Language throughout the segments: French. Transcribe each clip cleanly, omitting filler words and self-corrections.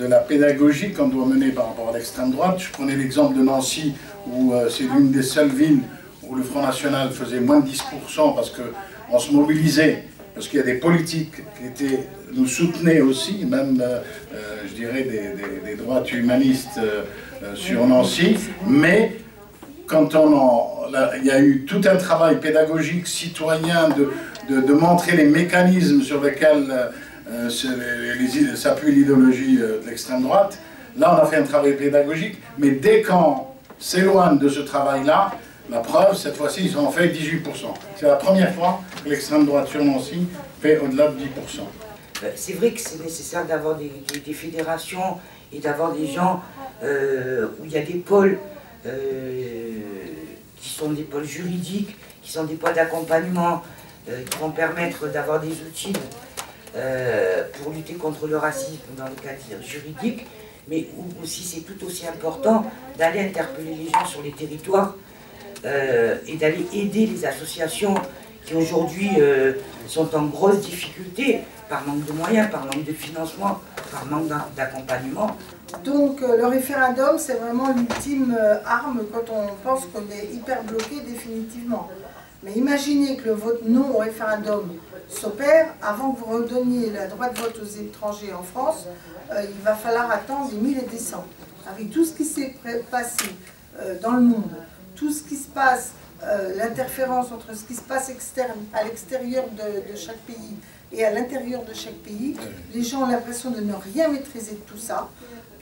de la pédagogie qu'on doit mener par rapport à l'extrême droite. Je prenais l'exemple de Nancy, où c'est l'une des seules villes où le Front National faisait moins de 10% parce qu'on se mobilisait, parce qu'il y a des politiques qui nous soutenaient aussi, même, je dirais, des droites humanistes sur Nancy, mais quand il y a eu tout un travail pédagogique, citoyen, de montrer les mécanismes sur lesquels s'appuie l'idéologie de l'extrême droite, là on a fait un travail pédagogique, mais dès qu'on s'éloigne de ce travail-là, la preuve, cette fois-ci, ils ont fait 18%. C'est la première fois que l'extrême droite sur Nancy fait au-delà de 10%. C'est vrai que c'est nécessaire d'avoir des fédérations et d'avoir des gens où il y a des pôles qui sont des pôles juridiques, qui sont des pôles d'accompagnement, qui vont permettre d'avoir des outils pour lutter contre le racisme dans le cadre juridique, mais aussi c'est tout aussi important d'aller interpeller les gens sur les territoires et d'aller aider les associations qui aujourd'hui sont en grosse difficulté par manque de moyens, par manque de financement, par manque d'accompagnement. Donc le référendum, c'est vraiment l'ultime arme quand on pense qu'on est hyper bloqué définitivement. Mais imaginez que le vote non au référendum s'opère avant que vous redonniez le droit de vote aux étrangers en France. Il va falloir attendre des 1000 et des cents. Avec tout ce qui s'est passé dans le monde, tout ce qui se passe, l'interférence entre ce qui se passe à l'extérieur de chaque pays et à l'intérieur de chaque pays, les gens ont l'impression de ne rien maîtriser de tout ça,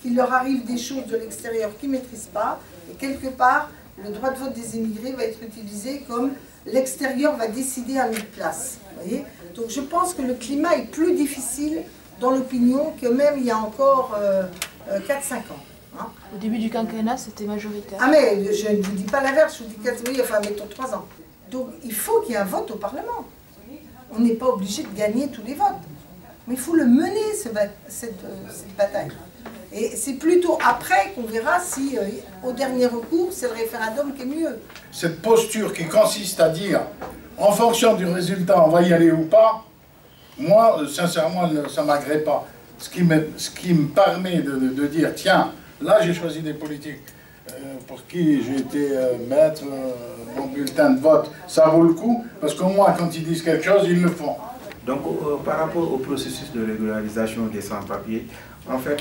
qu'il leur arrive des choses de l'extérieur qu'ils ne maîtrisent pas, et quelque part, le droit de vote des immigrés va être utilisé comme l'extérieur va décider à notre place. Voyez. Donc je pense que le climat est plus difficile dans l'opinion que même il y a encore 4-5 ans. Hein. Au début du quinquennat, c'était majoritaire. Ah mais je ne vous dis pas l'inverse, je vous dis 4, oui, enfin mettons 3 ans. Donc il faut qu'il y ait un vote au Parlement. On n'est pas obligé de gagner tous les votes. Mais il faut le mener, cette bataille. Et c'est plutôt après qu'on verra si, au dernier recours, c'est le référendum qui est mieux. Cette posture qui consiste à dire, en fonction du résultat, on va y aller ou pas, moi, sincèrement, ça ne m'agrée pas. Ce qui me permet de dire, tiens, là j'ai choisi des politiques pour qui j'ai été mettre mon bulletin de vote, ça vaut le coup, parce qu'au moins, quand ils disent quelque chose, ils le font. Donc, par rapport au processus de régularisation des sans-papiers, en fait,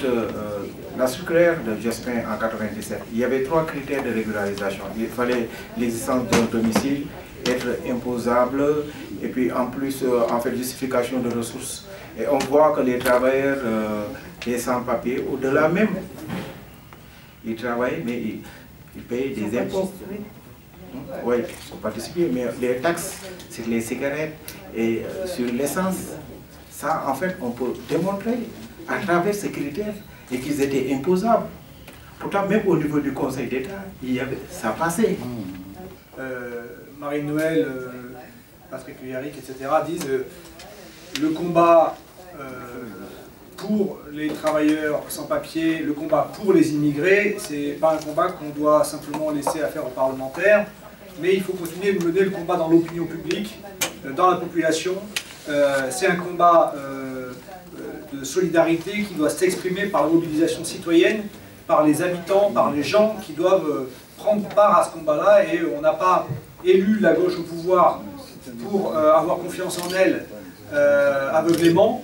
la circulaire de Jospin en 1997, il y avait 3 critères de régularisation. Il fallait l'existence d'un domicile, être imposable, et puis en plus, en fait, justification de ressources. Et on voit que les travailleurs, les sans-papiers, au-delà même, ils travaillent, mais ils payent des impôts. Oui, il faut participer, mais les taxes sur les cigarettes et sur l'essence, ça, en fait, on peut démontrer à travers ces critères et qu'ils étaient imposables. Pourtant, même au niveau du Conseil d'État, ça passait. Marie-Noël, Patrick Luyaric, etc. disent le combat pour les travailleurs sans papier, le combat pour les immigrés, c'est pas un combat qu'on doit simplement laisser à faire aux parlementaires, mais il faut continuer de mener le combat dans l'opinion publique, dans la population. C'est un combat de solidarité qui doit s'exprimer par la mobilisation citoyenne, par les habitants, par les gens qui doivent prendre part à ce combat-là, et on n'a pas élu la gauche au pouvoir pour avoir confiance en elle aveuglément.